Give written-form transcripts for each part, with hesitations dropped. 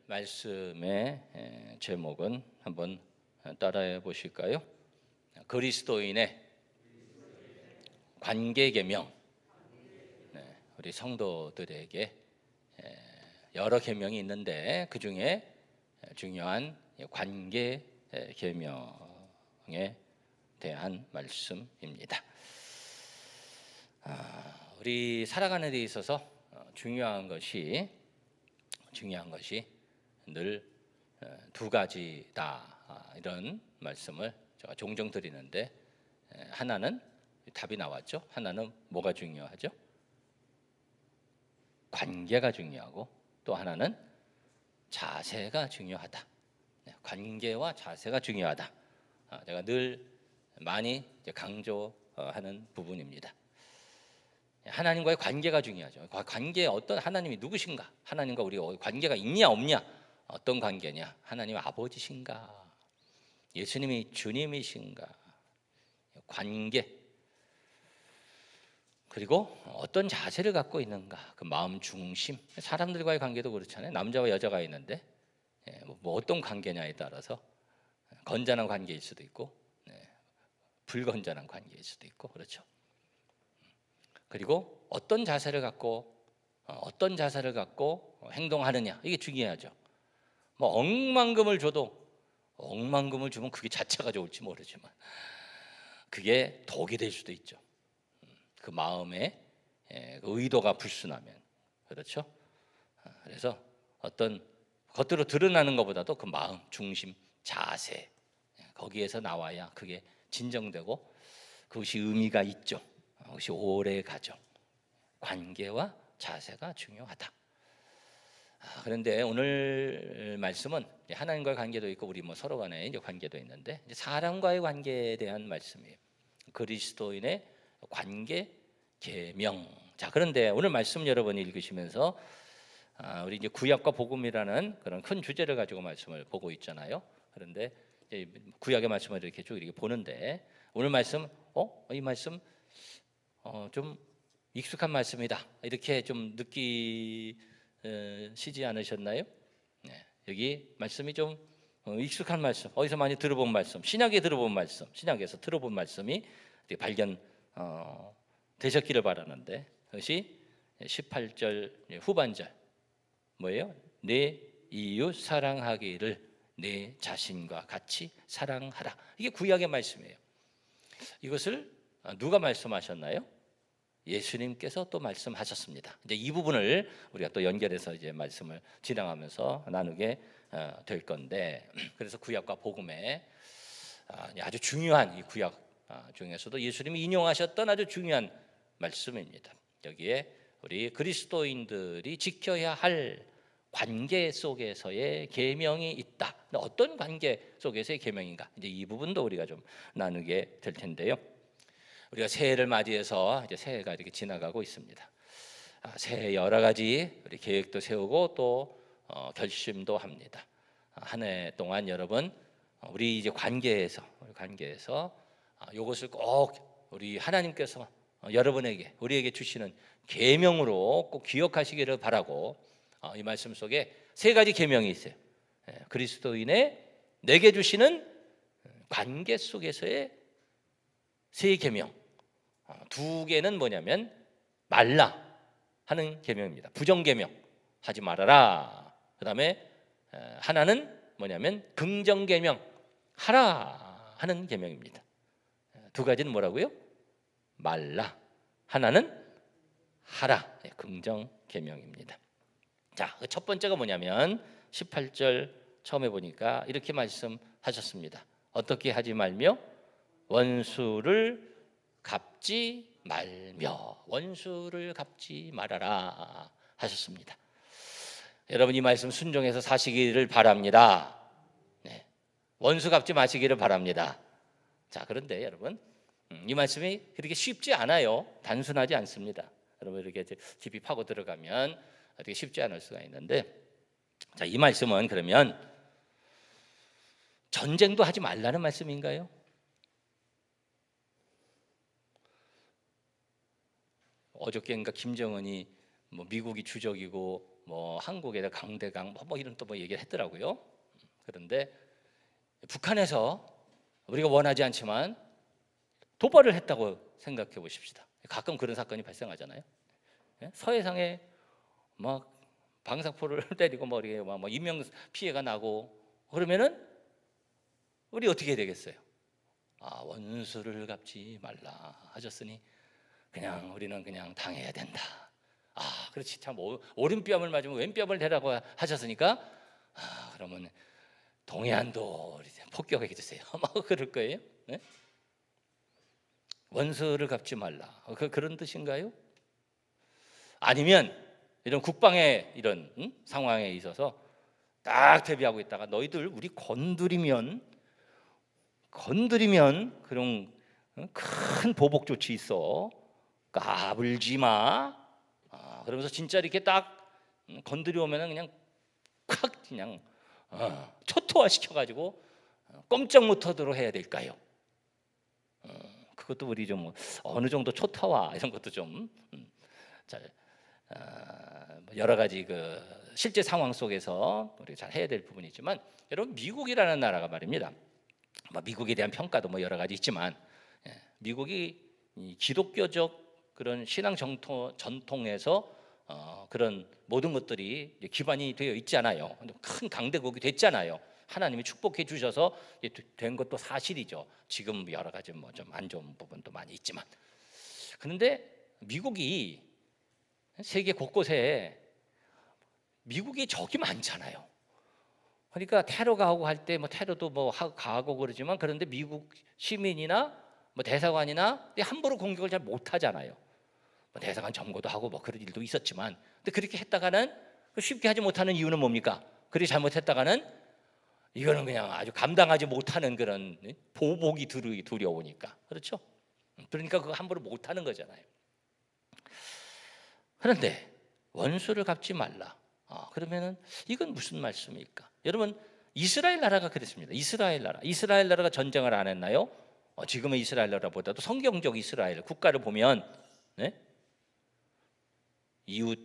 말씀의 제목은 한번 따라해 보실까요? 그리스도인의 관계 계명. 우리 성도들에게 여러 계명이 있는데 그 중에 중요한 관계 계명에 대한 말씀입니다. 우리 살아가는 데 있어서 중요한 것이 늘 두 가지다, 이런 말씀을 제가 종종 드리는데, 하나는 답이 나왔죠. 하나는 뭐가 중요하죠? 관계가 중요하고, 또 하나는 자세가 중요하다. 관계와 자세가 중요하다. 제가 늘 많이 강조하는 부분입니다. 하나님과의 관계가 중요하죠. 관계, 어떤 하나님이 누구신가? 하나님과 우리가 관계가 있냐 없냐? 어떤 관계냐? 하나님 아버지신가? 예수님이 주님이신가? 관계. 그리고 어떤 자세를 갖고 있는가? 그 마음 중심. 사람들과의 관계도 그렇잖아요. 남자와 여자가 있는데 뭐 어떤 관계냐에 따라서 건전한 관계일 수도 있고 불건전한 관계일 수도 있고, 그렇죠. 그리고 어떤 자세를 갖고 행동하느냐, 이게 중요하죠. 뭐 억만금을 주면 그게 자체가 좋을지 모르지만 그게 독이 될 수도 있죠. 그 마음에 의도가 불순하면, 그렇죠. 그래서 어떤 겉으로 드러나는 것보다도 그 마음 중심, 자세, 거기에서 나와야 그게 진정되고 그것이 의미가 있죠. 그것이 오래 가죠. 관계와 자세가 중요하다. 그런데 오늘 말씀은 하나님과의 관계도 있고 우리 서로 간의 관계도 있는데, 사람과의 관계에 대한 말씀이에요. 그리스도인의 관계 계명. 자, 그런데 오늘 말씀 여러분이 읽으시면서 우리 이제 구약과 복음이라는 그런 큰 주제를 가지고 말씀을 보고 있잖아요. 그런데 이제 구약의 말씀을 이렇게 쭉 보는데, 오늘 말씀 이 말씀 좀 익숙한 말씀이다, 이렇게 좀 느끼시지 않으셨나요? 여기 말씀이 좀 익숙한 말씀, 어디서 많이 들어본 말씀, 신약에 들어본 말씀, 신약에서 들어본 말씀이 발견 되셨기를 바라는데, 그것이 18절 후반절 뭐예요? 내 이웃 사랑하기를 내 자신과 같이 사랑하라. 이게 구약의 말씀이에요. 이것을 누가 말씀하셨나요? 예수님께서 또 말씀하셨습니다. 이제 이 부분을 우리가 또 연결해서 이제 말씀을 진행하면서 나누게 될 건데, 그래서 구약과 복음에 아주 중요한 이 구약 중에서도 예수님이 인용하셨던 아주 중요한 말씀입니다. 여기에 우리 그리스도인들이 지켜야 할 관계 속에서의 계명이 있다. 어떤 관계 속에서의 계명인가? 이제 이 부분도 우리가 좀 나누게 될 텐데요. 우리가 새해를 맞이해서 이제 새해가 이렇게 지나가고 있습니다. 새해 여러 가지 우리 계획도 세우고 또 결심도 합니다. 한 해 동안 여러분, 우리 이제 관계에서 이것을 꼭 우리 하나님께서 여러분에게, 우리에게 주시는 계명으로 꼭 기억하시기를 바라고, 이 말씀 속에 세 가지 계명이 있어요. 그리스도인의 내게 주시는 관계 속에서의 세 계명. 두 개는 뭐냐면 말라 하는 계명입니다. 부정 계명, 하지 말아라. 그다음에 하나는 뭐냐면 긍정 계명, 하라 하는 계명입니다. 두 가지는 뭐라고요? 말라. 하나는 하라. 긍정 계명입니다. 자, 첫 번째가 뭐냐면 18절 처음에 보니까 이렇게 말씀하셨습니다. 어떻게 하지 말며 원수를 갚지 말며, 원수를 갚지 말아라 하셨습니다. 여러분, 이 말씀 순종해서 사시기를 바랍니다. 원수 갚지 마시기를 바랍니다. 자, 그런데 여러분, 이 말씀이 그렇게 쉽지 않아요. 단순하지 않습니다. 여러분, 이렇게 깊이 파고 들어가면 되게 쉽지 않을 수가 있는데, 자, 이 말씀은 그러면 전쟁도 하지 말라는 말씀인가요? 어저께인가 김정은이 미국이 주적이고 뭐 한국에다 강대강 뭐 이런 또 뭐 얘기를 했더라고요. 그런데 북한에서 우리가 원하지 않지만 도발을 했다고 생각해 보십시다. 가끔 그런 사건이 발생하잖아요. 서해상에 막 방사포를 때리고 뭐 이렇게 뭐 인명 피해가 나고 그러면은 우리 어떻게 해야 되겠어요? 아, 원수를 갚지 말라 하셨으니 그냥 우리는 그냥 당해야 된다. 아, 그렇지. 참 오른뺨을 맞으면 왼뺨을 대라고 하셨으니까 그러면 동해안도 폭격해 주세요. 막 그럴 거예요. 네? 원수를 갚지 말라. 그런 뜻인가요? 아니면 이런 국방의 이런 상황에 있어서 딱 대비하고 있다가 너희들 우리 건드리면 그런 큰 보복 조치 있어. 까불지 마. 그러면서 진짜 이렇게 딱 건드려 오면은 그냥 콱 그냥 초토화 시켜가지고 꼼짝 못하도록 해야 될까요? 그것도 우리 좀 어느 정도 초토화 이런 것도 좀 여러 가지 그 실제 상황 속에서 우리가 잘 해야 될 부분이 있지만 여러분 미국이라는 나라가 말입니다. 미국에 대한 평가도 뭐 여러 가지 있지만 미국이 기독교적 그런 신앙 전통에서 그런 모든 것들이 기반이 되어 있잖아요. 큰 강대국이 됐잖아요. 하나님이 축복해 주셔서 된 것도 사실이죠. 지금 여러 가지 뭐 좀 안 좋은 부분도 많이 있지만 그런데 미국이 세계 곳곳에 미국이 적이 많잖아요. 그러니까 테러가 하고 할 때 뭐 테러도 뭐 가하고 그러지만 그런데 미국 시민이나 뭐 대사관이나 함부로 공격을 잘 못하잖아요. 뭐 대사관 점거도 하고 뭐 그런 일도 있었지만 근데 그렇게 했다가는 쉽게 하지 못하는 이유는 뭡니까? 그렇게 잘못했다가는 이거는 그냥 아주 감당하지 못하는 그런 보복이 두려우니까 그렇죠? 그러니까 그거 함부로 못하는 거잖아요. 그런데 원수를 갚지 말라. 그러면은 이건 무슨 말씀일까? 여러분 이스라엘 나라가 그랬습니다. 이스라엘 나라가 전쟁을 안 했나요? 지금의 이스라엘 나라보다도 성경적 이스라엘 국가를 보면 네? 이웃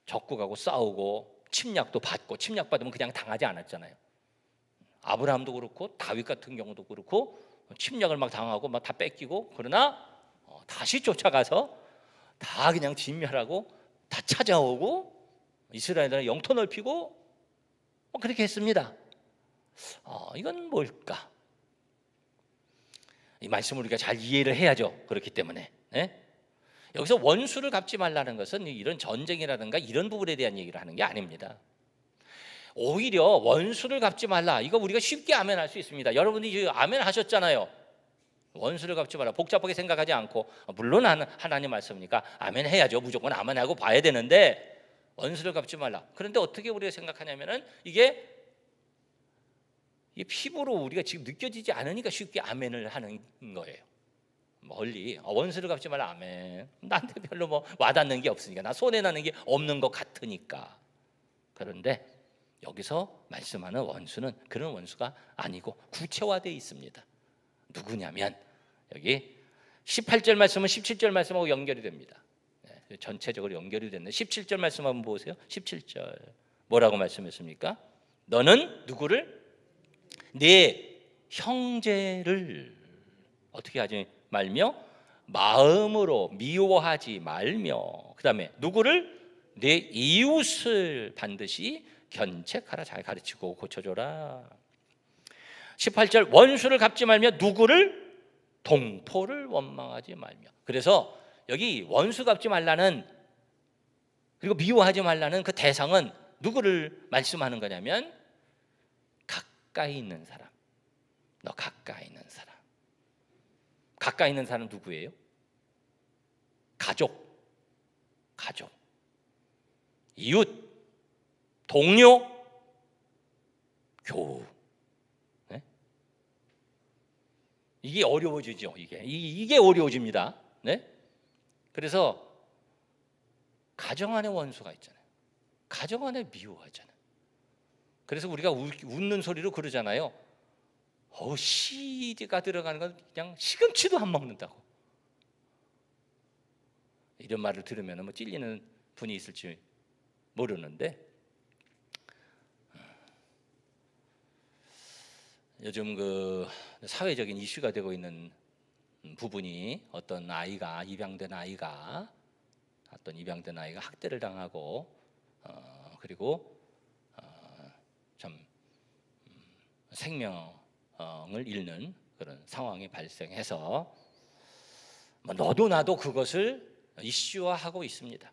적국하고 싸우고 침략도 받고 침략받으면 그냥 당하지 않았잖아요. 아브라함도 그렇고 다윗 같은 경우도 그렇고 침략을 막 당하고 막 다 뺏기고 그러나 다시 쫓아가서 다 그냥 진멸하고 다 찾아오고 이스라엘을 영토 넓히고 그렇게 했습니다. 이건 뭘까? 이 말씀을 우리가 잘 이해를 해야죠. 그렇기 때문에 여기서 원수를 갚지 말라는 것은 이런 전쟁이라든가 이런 부분에 대한 얘기를 하는 게 아닙니다. 오히려 원수를 갚지 말라. 이거 우리가 쉽게 아멘할 수 있습니다. 여러분이 아멘 하셨잖아요. 원수를 갚지 말라. 복잡하게 생각하지 않고 물론 하나님 말씀이니까 아멘 해야죠. 무조건 아멘하고 봐야 되는데 원수를 갚지 말라. 그런데 어떻게 우리가 생각하냐면은 이게 피부로 우리가 지금 느껴지지 않으니까 쉽게 아멘을 하는 거예요. 멀리 원수를 갚지 말라 아멘. 나한테 별로 뭐 와닿는 게 없으니까 나 손해 나는 게 없는 것 같으니까. 그런데 여기서 말씀하는 원수는 그런 원수가 아니고 구체화되어 있습니다. 누구냐면 여기 18절 말씀은 17절 말씀하고 연결이 됩니다. 전체적으로 연결이 됐네. 17절 말씀 한번 보세요. 17절 뭐라고 말씀했습니까? 너는 누구를? 네 형제를 어떻게 하지 말며 마음으로 미워하지 말며 그 다음에 누구를? 네 이웃을 반드시 견책하라. 잘 가르치고 고쳐줘라. 18절 원수를 갚지 말며 누구를? 동포를 원망하지 말며. 그래서 여기 원수 갚지 말라는 그리고 미워하지 말라는 그 대상은 누구를 말씀하는 거냐면 가까이 있는 사람. 너 가까이 있는 사람. 가까이 있는 사람 누구예요? 가족, 이웃, 동료, 교우. 네? 이게 어려워지죠. 이게 어려워집니다. 네? 그래서 가정 안에 원수가 있잖아요. 가정 안에 미워하잖아요. 그래서 우리가 웃는 소리로 그러잖아요. 시가 들어가는 건 그냥 시금치도 안 먹는다고. 이런 말을 들으면 뭐 찔리는 분이 있을지 모르는데 요즘 그 사회적인 이슈가 되고 있는 부분이 어떤 아이가 입양된 아이가 학대를 당하고 그리고 참 생명을 잃는 그런 상황이 발생해서 뭐 너도 나도 그것을 이슈화하고 있습니다.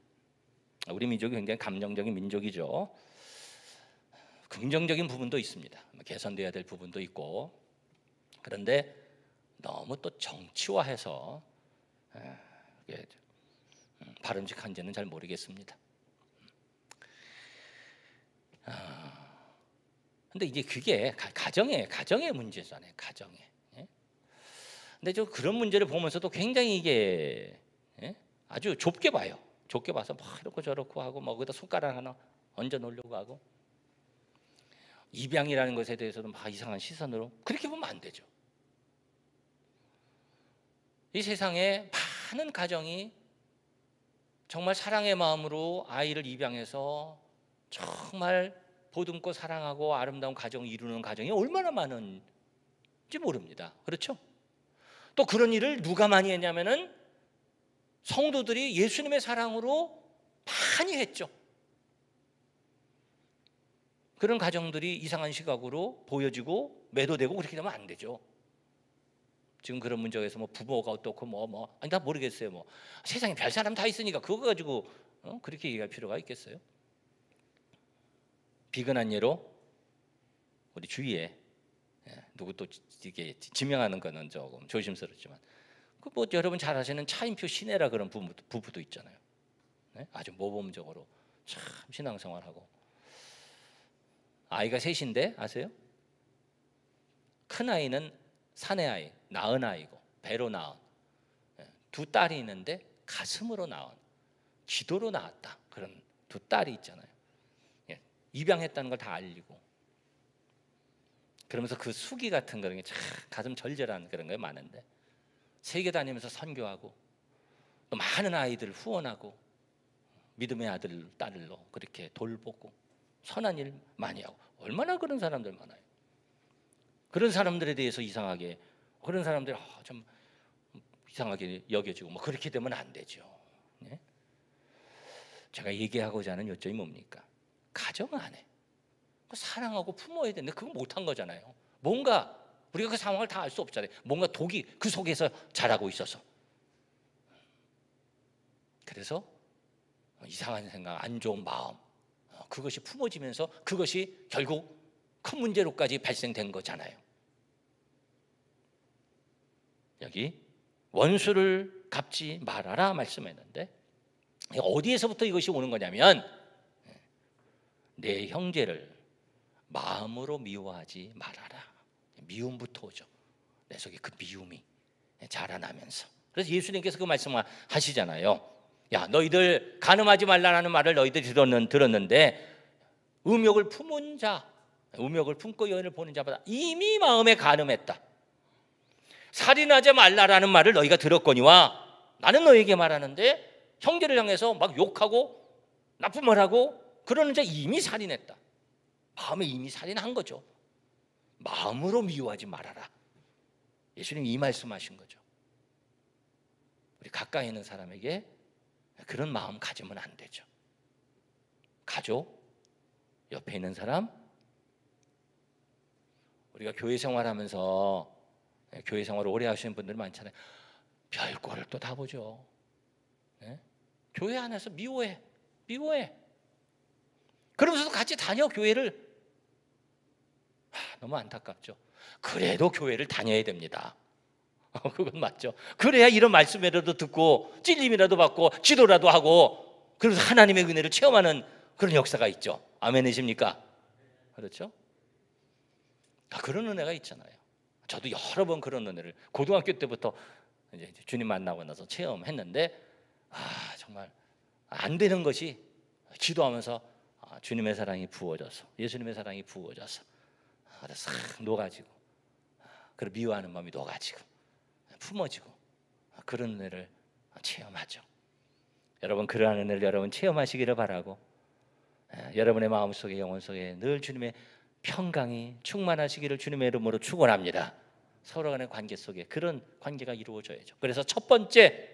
우리 민족이 굉장히 감정적인 민족이죠. 긍정적인 부분도 있습니다. 개선돼야 될 부분도 있고, 그런데 너무 또 정치화해서 이게 바람직한지는 잘 모르겠습니다. 근데 이제 그게 가정의 문제잖아요. 가정에. 예? 근데 저 그런 문제를 보면서도 굉장히 이게 아주 좁게 봐요. 좁게 봐서 막 이렇고 저렇고 하고 뭐 거기다 손가락 하나 얹어 놓으려고 하고, 입양이라는 것에 대해서도 막 이상한 시선으로 그렇게 보면 안 되죠. 이 세상에 많은 가정이 정말 사랑의 마음으로 아이를 입양해서 정말 보듬고 사랑하고 아름다운 가정을 이루는 가정이 얼마나 많은지 모릅니다. 그렇죠? 또 그런 일을 누가 많이 했냐면은 성도들이 예수님의 사랑으로 많이 했죠. 그런 가정들이 이상한 시각으로 보여지고 매도되고 그렇게 되면 안 되죠. 지금 그런 문제에서 뭐 부모가 어떻고 아니 나 모르겠어요. 뭐 세상에 별 사람 다 있으니까 그거 가지고 그렇게 얘기할 필요가 있겠어요? 비근한 예로 우리 주위에 누구 또 이게 지명하는 거는 조금 조심스럽지만 그 뭐 여러분 잘 아시는 차인표 신혜라 그런 부부도 있잖아요. 네? 아주 모범적으로 참 신앙생활하고 아이가 셋인데 아세요? 큰 아이는 사내 아이, 낳은 아이고 배로 낳은 두 딸이 있는데 가슴으로 낳은 기도로 낳았다 그런 두 딸이 있잖아요. 입양했다는 걸 다 알리고 그러면서 그 수기 같은 그런 게 참 가슴 절절한 그런 게 많은데 세계 다니면서 선교하고 또 많은 아이들을 후원하고 믿음의 아들 딸로 그렇게 돌보고 선한 일 많이 하고 얼마나 그런 사람들 많아요. 그런 사람들에 대해서 이상하게 그런 사람들 좀 이상하게 여겨지고 뭐 그렇게 되면 안 되죠. 네? 제가 얘기하고자 하는 요점이 뭡니까? 가정 안에 사랑하고 품어야 되는데 그거 못한 거잖아요. 뭔가 우리가 그 상황을 다 알 수 없잖아요. 뭔가 독이 그 속에서 자라고 있어서 그래서 이상한 생각, 안 좋은 마음 그것이 품어지면서 그것이 결국 큰 문제로까지 발생된 거잖아요. 여기 원수를 갚지 말아라 말씀했는데 어디에서부터 이것이 오는 거냐면 내 형제를 마음으로 미워하지 말아라. 미움부터 오죠. 내 속에 그 미움이 자라나면서. 그래서 예수님께서 그 말씀을 하시잖아요. 야, 너희들 간음하지 말라는 말을 너희들이 들었는데 음욕을 품은 자, 음욕을 품고 여인을 보는 자보다 이미 마음에 간음했다. 살인하지 말라라는 말을 너희가 들었거니와 나는 너희에게 말하는데 형제를 향해서 막 욕하고 나쁜 말하고 그러는 자 이미 살인했다. 마음에 이미 살인한 거죠. 마음으로 미워하지 말아라. 예수님이 이 말씀하신 거죠. 우리 가까이 있는 사람에게 그런 마음 가지면 안 되죠. 가족, 옆에 있는 사람, 우리가 교회 생활하면서 교회 생활을 오래 하시는 분들 많잖아요. 별거를 또 다 보죠. 네? 교회 안에서 미워해. 그러면서도 같이 다녀 교회를. 너무 안타깝죠. 그래도 교회를 다녀야 됩니다. 그건 맞죠. 그래야 이런 말씀이라도 듣고 찔림이라도 받고 기도라도 하고 그래서 하나님의 은혜를 체험하는 그런 역사가 있죠. 아멘이십니까? 그렇죠? 그런 은혜가 있잖아요. 저도 여러 번 그런 은혜를 고등학교 때부터 이제 주님 만나고 나서 체험했는데 정말 안 되는 것이 기도하면서 주님의 사랑이 부어져서 예수님의 사랑이 부어져서 싹 녹아지고 그리고 미워하는 마음이 녹아지고 품어지고 그런 은혜를 체험하죠. 여러분 그러한 은혜를 여러분 체험하시기를 바라고 여러분의 마음속에 영혼 속에 늘 주님의 평강이 충만하시기를 주님의 이름으로 축원합니다. 서로 간의 관계 속에 그런 관계가 이루어져야죠. 그래서 첫 번째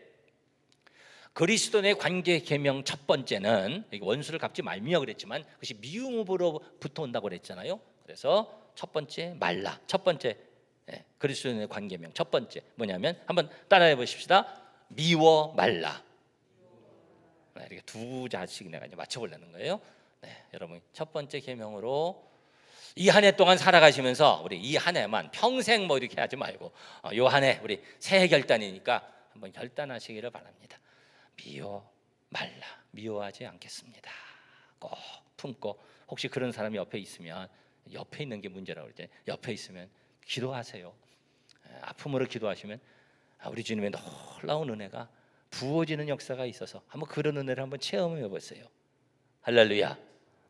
그리스도의 관계 계명 첫 번째는 원수를 갚지 말며 그랬지만 그것이 미움으로부터 온다고 그랬잖아요. 그래서 첫 번째 말라. 첫 번째 그리스도의 관계명 첫 번째 뭐냐면 한번 따라해 보십시다. 미워 말라. 이렇게 두 자씩 내가 이제 맞춰보려는 거예요. 여러분 첫 번째 계명으로 이 한 해 동안 살아가시면서 우리 이 한 해만 평생 뭐 이렇게 하지 말고 요 한 해 우리 새해 결단이니까 한번 결단하시기를 바랍니다. 미워 말라. 미워하지 않겠습니다. 꼭 품고 혹시 그런 사람이 옆에 있으면 옆에 있는 게 문제라고 그럴 때 옆에 있으면 기도하세요. 아픔으로 기도하시면 우리 주님의 놀라운 은혜가 부어지는 역사가 있어서 한번 그런 은혜를 한번 체험해 보세요. 할렐루야.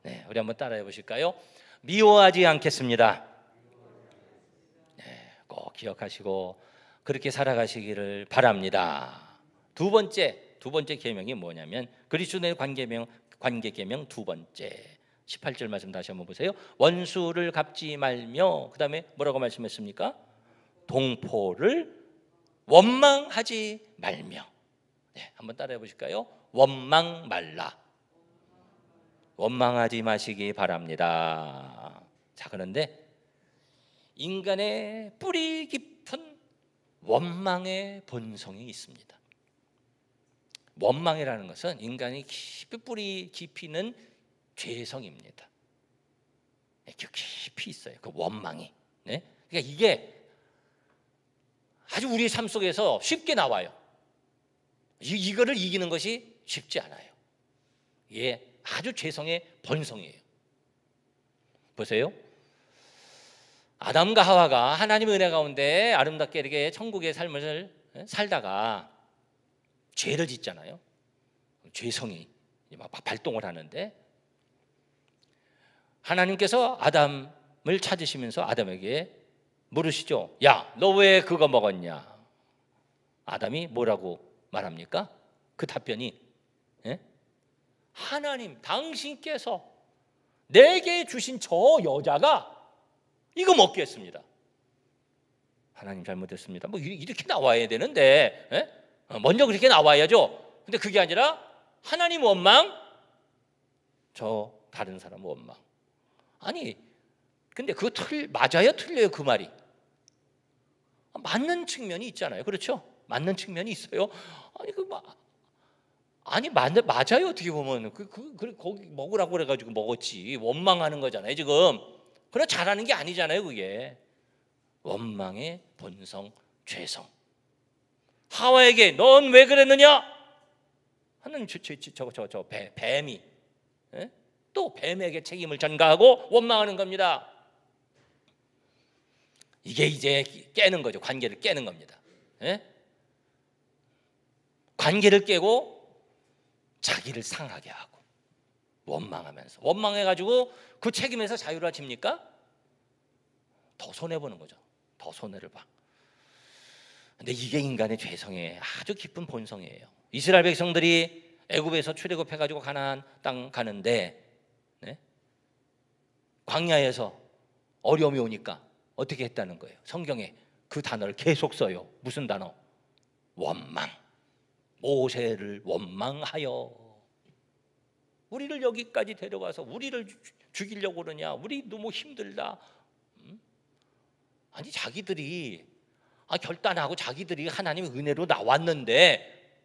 네, 우리 한번 따라해 보실까요? 미워하지 않겠습니다. 네, 꼭 기억하시고 그렇게 살아가시기를 바랍니다. 두 번째 계명이 뭐냐면 그리스도의 관계 계명 두 번째 18절 말씀 다시 한번 보세요. 원수를 갚지 말며 그다음에 뭐라고 말씀했습니까? 동포를 원망하지 말며. 네, 한번 따라해 보실까요? 원망 말라. 원망하지 마시기 바랍니다. 자, 그런데 인간의 뿌리 깊은 원망의 본성이 있습니다. 원망이라는 것은 인간이 깊이 뿌리 깊이 있는 죄성입니다. 깊이 있어요. 그 원망이. 네? 그러니까 이게 아주 우리의 삶 속에서 쉽게 나와요. 이거를 이기는 것이 쉽지 않아요. 이게 아주 죄성의 본성이에요. 보세요. 아담과 하와가 하나님의 은혜 가운데 아름답게 이렇게 천국의 삶을 살다가 죄를 짓잖아요. 죄성이 막 발동을 하는데 하나님께서 아담을 찾으시면서 아담에게 물으시죠. 야, 너 왜 그거 먹었냐? 아담이 뭐라고 말합니까? 그 답변이 하나님 당신께서 내게 주신 저 여자가 이거 먹게 했습니다. 하나님 잘못했습니다. 뭐 이렇게 나와야 되는데 먼저 그렇게 나와야죠. 근데 그게 아니라 하나님 원망, 저 다른 사람 원망. 아니 근데 그거 맞아요? 틀려요? 그 말이 맞는 측면이 있잖아요. 그렇죠? 맞는 측면이 있어요. 아니 맞아요. 어떻게 보면 거기 먹으라고 그래가지고 먹었지. 원망하는 거잖아요 지금. 그래 잘하는 게 아니잖아요 그게. 원망의 본성, 죄성. 하와에게 넌 왜 그랬느냐? 하는 저 뱀이 또 뱀에게 책임을 전가하고 원망하는 겁니다. 이게 이제 깨는 거죠. 관계를 깨는 겁니다. 관계를 깨고 자기를 상하게 하고 원망하면서 원망해가지고 그 책임에서 자유로워집니까? 더 손해보는 거죠. 더 손해를 봐. 근데 이게 인간의 죄성의 아주 깊은 본성이에요. 이스라엘 백성들이 애굽에서 출애굽해가지고 가나안 땅 가는데 광야에서 어려움이 오니까 어떻게 했다는 거예요? 성경에 그 단어를 계속 써요. 무슨 단어? 원망. 모세를 원망하여 우리를 여기까지 데려와서 우리를 죽이려고 그러냐? 우리 너무 힘들다. 아니 자기들이 결단하고 자기들이 하나님의 은혜로 나왔는데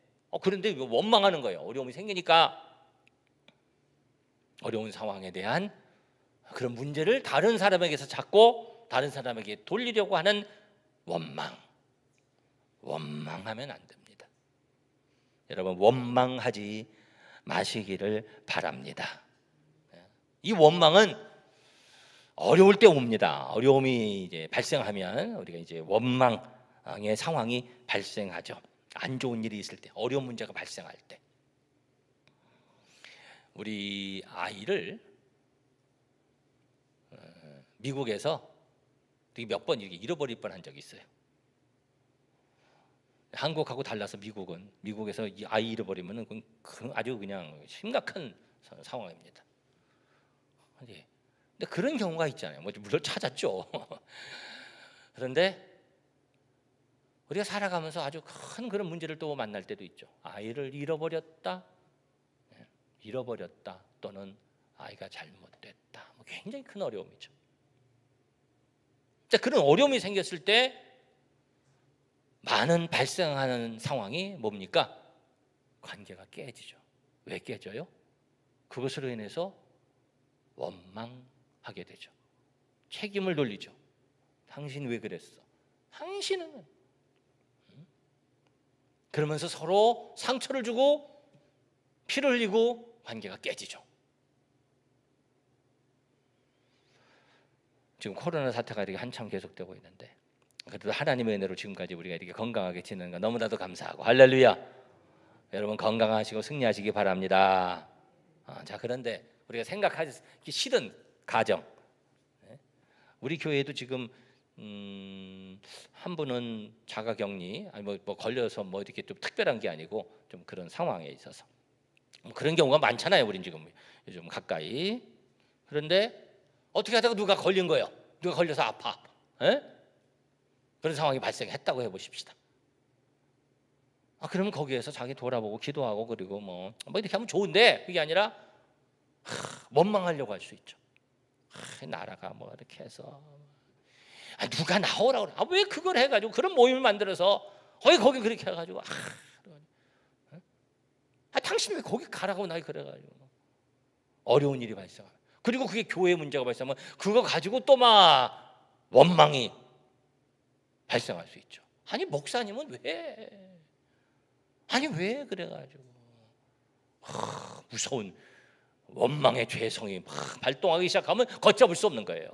그런데 원망하는 거예요. 어려움이 생기니까 어려운 상황에 대한 그런 문제를 다른 사람에게서 찾고 다른 사람에게 돌리려고 하는 원망. 원망하면 안 됩니다. 여러분 원망하지 마시기를 바랍니다. 이 원망은 어려울 때 옵니다. 어려움이 이제 발생하면 우리가 이제 원망의 상황이 발생하죠. 안 좋은 일이 있을 때, 어려운 문제가 발생할 때, 우리 아이를 미국에서 몇 번 이렇게 잃어버릴 뻔한 적이 있어요. 한국하고 달라서 미국에서 이 아이 잃어버리면 아주 그냥 심각한 상황입니다. 예. 근데 그런 경우가 있잖아요. 뭐 물론 찾았죠. 그런데 우리가 살아가면서 아주 큰 그런 문제를 또 만날 때도 있죠. 아이를 잃어버렸다, 잃어버렸다, 또는 아이가 잘못됐다. 뭐 굉장히 큰 어려움이죠. 자, 그런 어려움이 생겼을 때 많은 발생하는 상황이 뭡니까? 관계가 깨지죠. 왜 깨져요? 그것으로 인해서 원망하게 되죠. 책임을 돌리죠. 당신 왜 그랬어? 당신은. 그러면서 서로 상처를 주고 피를 흘리고 관계가 깨지죠. 지금 코로나 사태가 이렇게 한참 계속되고 있는데 그래도 하나님의 은혜로 지금까지 우리가 이렇게 건강하게 지내는 거 너무나도 감사하고 할렐루야. 여러분 건강하시고 승리하시기 바랍니다. 자, 그런데 우리가 생각하기 싫은 가정, 우리 교회에도 지금 한 분은 자가격리, 아니 뭐 걸려서 뭐 이렇게 좀 특별한 게 아니고 좀 그런 상황에 있어서 뭐 그런 경우가 많잖아요. 우린 지금 요즘 가까이. 그런데 어떻게 하다가 누가 걸린 거예요. 누가 걸려서 아파. 그런 상황이 발생했다고 해보십시다. 그러면 거기에서 자기 돌아보고 기도하고 그리고 뭐 이렇게 하면 좋은데 그게 아니라 원망하려고 할 수 있죠. 나라가 뭐 이렇게 해서 누가 나오라고 그래. 왜 그걸 해가지고 그런 모임을 만들어서 거기 그렇게 해가지고 당신 왜 거기 가라고 나 그래가지고 어려운 일이 발생하면, 그리고 그게 교회 문제가 발생하면 그거 가지고 또 막 원망이 발생할 수 있죠. 아니 목사님은 왜 그래가지고 무서운 원망의 죄성이 막 발동하기 시작하면 걷잡을 수 없는 거예요.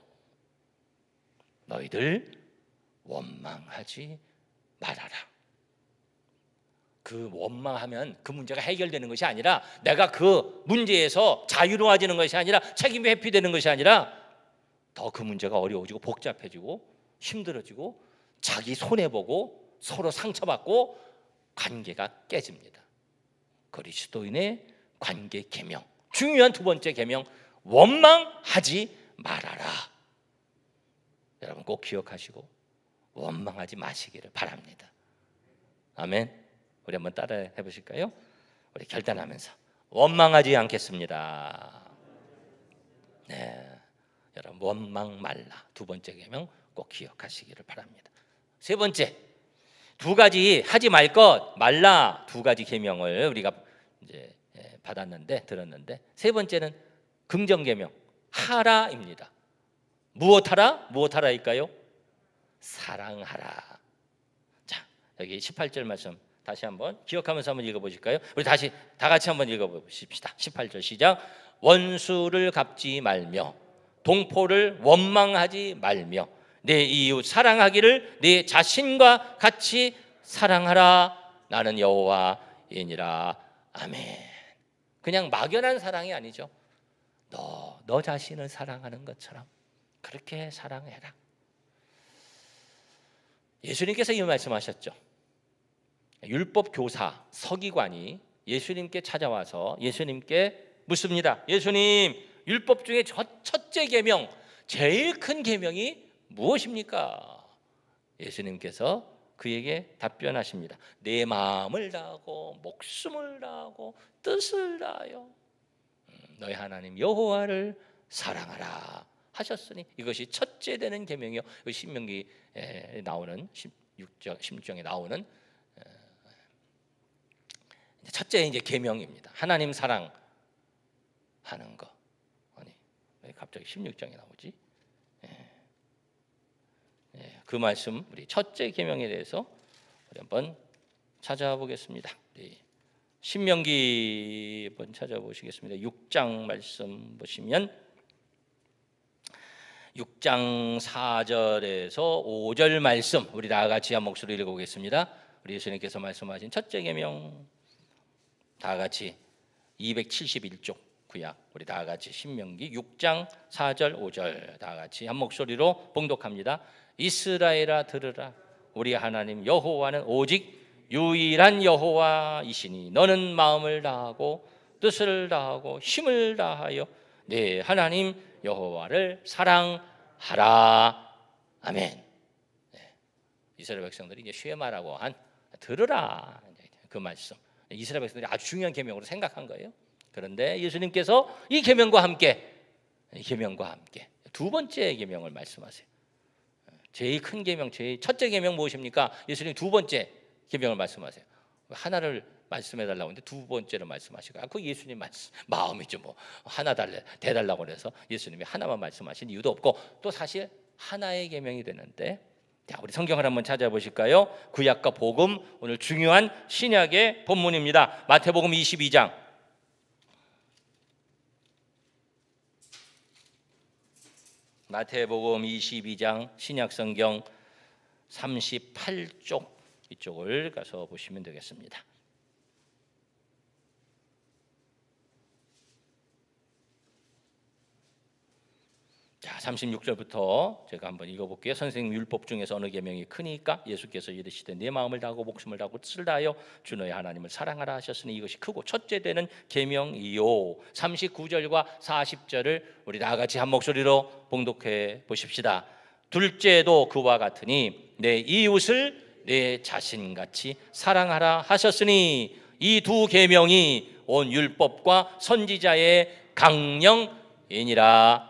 너희들 원망하지 말아라. 그 원망하면 그 문제가 해결되는 것이 아니라, 내가 그 문제에서 자유로워지는 것이 아니라, 책임이 회피되는 것이 아니라 더 그 문제가 어려워지고 복잡해지고 힘들어지고 자기 손해보고 서로 상처받고 관계가 깨집니다. 그리스도인의 관계 계명, 중요한 두 번째 계명, 원망하지 말아라. 여러분 꼭 기억하시고 원망하지 마시기를 바랍니다. 아멘. 우리 한번 따라 해보실까요? 우리 결단하면서 원망하지 않겠습니다. 네, 여러분 원망 말라. 두 번째 계명 꼭 기억하시기를 바랍니다. 세 번째, 두 가지 하지 말 것 말라 두 가지 계명을 우리가 이제 들었는데 세 번째는 긍정 계명 하라입니다. 무엇 하라일까요? 사랑하라. 자, 여기 18절 말씀 다시 한번 기억하면서 한번 읽어보실까요? 우리 다시 다 같이 한번 읽어보십시다. 18절 시작. 원수를 갚지 말며 동포를 원망하지 말며 내 이웃 사랑하기를 내 자신과 같이 사랑하라. 나는 여호와이니라. 아멘. 그냥 막연한 사랑이 아니죠. 너 자신을 사랑하는 것처럼 그렇게 사랑해라. 예수님께서 이 말씀하셨죠. 율법 교사 서기관이 예수님께 찾아와서 예수님께 묻습니다. 예수님, 율법 중에 첫째 계명, 제일 큰 계명이 무엇입니까? 예수님께서 그에게 답변하십니다. 내 마음을 다하고 목숨을 다하고 뜻을 다하여 너희 하나님 여호와를 사랑하라 하셨으니 이것이 첫째 되는 계명이요. 신명기에 나오는 16장에 나오는 첫째 이제 계명입니다. 하나님 사랑하는 거. 아니 왜 갑자기 16장에 나오지? 그 말씀 우리 첫째 계명에 대해서 우리 한번 찾아보겠습니다. 신명기 한번 찾아보시겠습니다. 6장 말씀 보시면 6장 4절에서 5절 말씀 우리 다 같이 한 목소리 읽어보겠습니다. 우리 예수님께서 말씀하신 첫째 계명 다 같이 271쪽 구약 우리 다 같이 신명기 6장 4절 5절 다 같이 한 목소리로 봉독합니다. 이스라엘아 들으라. 우리 하나님 여호와는 오직 유일한 여호와이시니 너는 마음을 다하고 뜻을 다하고 힘을 다하여 내 하나님 여호와를 사랑하라. 아멘. 네. 이스라엘 백성들이 이제 쉐마라고 한 들으라 그 말씀. 이스라엘 백성들이 아주 중요한 계명으로 생각한 거예요. 그런데 예수님께서 이 계명과 함께 두 번째 계명을 말씀하세요. 제일 큰 계명, 제일 첫째 계명 무엇입니까? 예수님 두 번째 계명을 말씀하세요. 하나를 말씀해 달라고 하는데 두 번째로 말씀하시고, 그 예수님 말씀 마음이죠. 뭐 하나 대달라고 그래서 예수님이 하나만 말씀하신 이유도 없고, 또 사실 하나의 계명이 되는데, 자, 우리 성경을 한번 찾아보실까요? 구약과 복음, 오늘 중요한 신약의 본문입니다. 마태복음 22장. 마태복음 22장 신약성경 38쪽 이쪽을 가서 보시면 되겠습니다. 자, 36절부터 제가 한번 읽어볼게요. 선생님 율법 중에서 어느 계명이 크니까? 예수께서 이르시되 내 마음을 다하고 목숨을 다하고 뜻을 다하여 주 너의 하나님을 사랑하라 하셨으니 이것이 크고 첫째 되는 계명이요. 39절과 40절을 우리 다 같이 한 목소리로 봉독해 보십시다. 둘째도 그와 같으니 내 이웃을 내 자신같이 사랑하라 하셨으니 이 두 계명이 온 율법과 선지자의 강령이니라.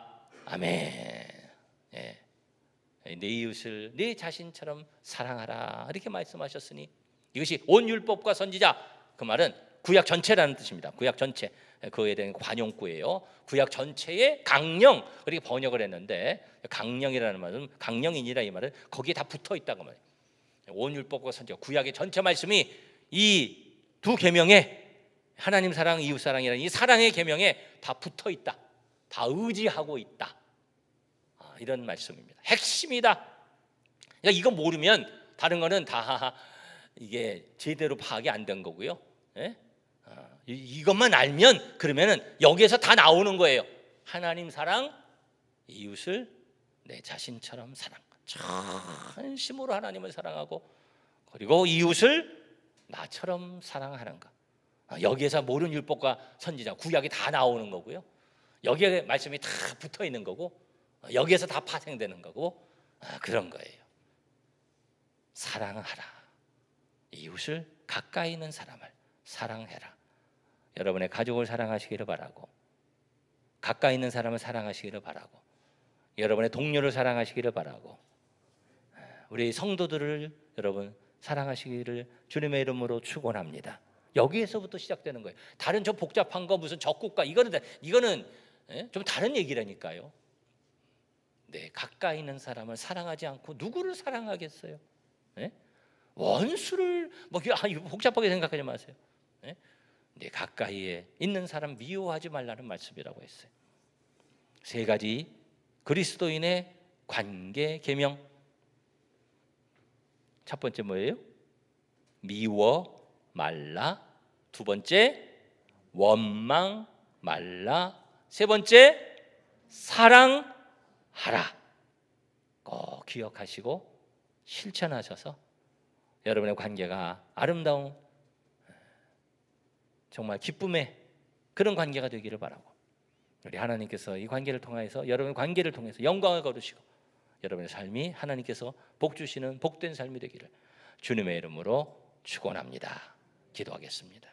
아멘. 네. 내 이웃을 내 자신처럼 사랑하라 이렇게 말씀하셨으니 이것이 온 율법과 선지자, 그 말은 구약 전체라는 뜻입니다. 구약 전체, 그에 대한 관용구예요. 구약 전체의 강령, 그렇게 번역을 했는데, 강령이라는 말은, 강령이니라 이 말은 거기에 다 붙어 있다고 말이에요. 온 율법과 선지자, 구약의 전체 말씀이 이 두 계명에, 하나님 사랑, 이웃 사랑이라는 이 사랑의 계명에 다 붙어 있다, 다 의지하고 있다, 이런 말씀입니다. 핵심이다. 그러니까 이거 모르면 다른 거는 다 이게 제대로 파악이 안 된 거고요. 예? 이것만 알면 그러면은 여기에서 다 나오는 거예요. 하나님 사랑, 이웃을 내 자신처럼 사랑. 전심으로 하나님을 사랑하고, 그리고 이웃을 나처럼 사랑하는 것. 여기에서 모든 율법과 선지자, 구약이 다 나오는 거고요. 여기에 말씀이 다 붙어 있는 거고, 여기에서 다 파생되는 거고, 그런 거예요. 사랑하라. 이웃을, 가까이 있는 사람을 사랑해라. 여러분의 가족을 사랑하시기를 바라고, 가까이 있는 사람을 사랑하시기를 바라고, 여러분의 동료를 사랑하시기를 바라고, 우리 성도들을 여러분 사랑하시기를 주님의 이름으로 축원합니다. 여기에서부터 시작되는 거예요. 다른 저 복잡한 거 무슨 적국가 이거는 좀 다른 얘기라니까요. 네, 가까이 있는 사람을 사랑하지 않고 누구를 사랑하겠어요? 네? 원수를 뭐 복잡하게 생각하지 마세요. 네? 네, 가까이에 있는 사람 미워하지 말라는 말씀이라고 했어요. 세 가지 그리스도인의 관계 계명. 첫 번째 뭐예요? 미워 말라. 두 번째 원망 말라. 세 번째 사랑하라. 꼭 기억하시고 실천하셔서 여러분의 관계가 아름다운, 정말 기쁨의 그런 관계가 되기를 바라고, 우리 하나님께서 이 관계를 통해서, 여러분의 관계를 통해서 영광을 거두시고 여러분의 삶이 하나님께서 복 주시는 복된 삶이 되기를 주님의 이름으로 축원합니다. 기도하겠습니다.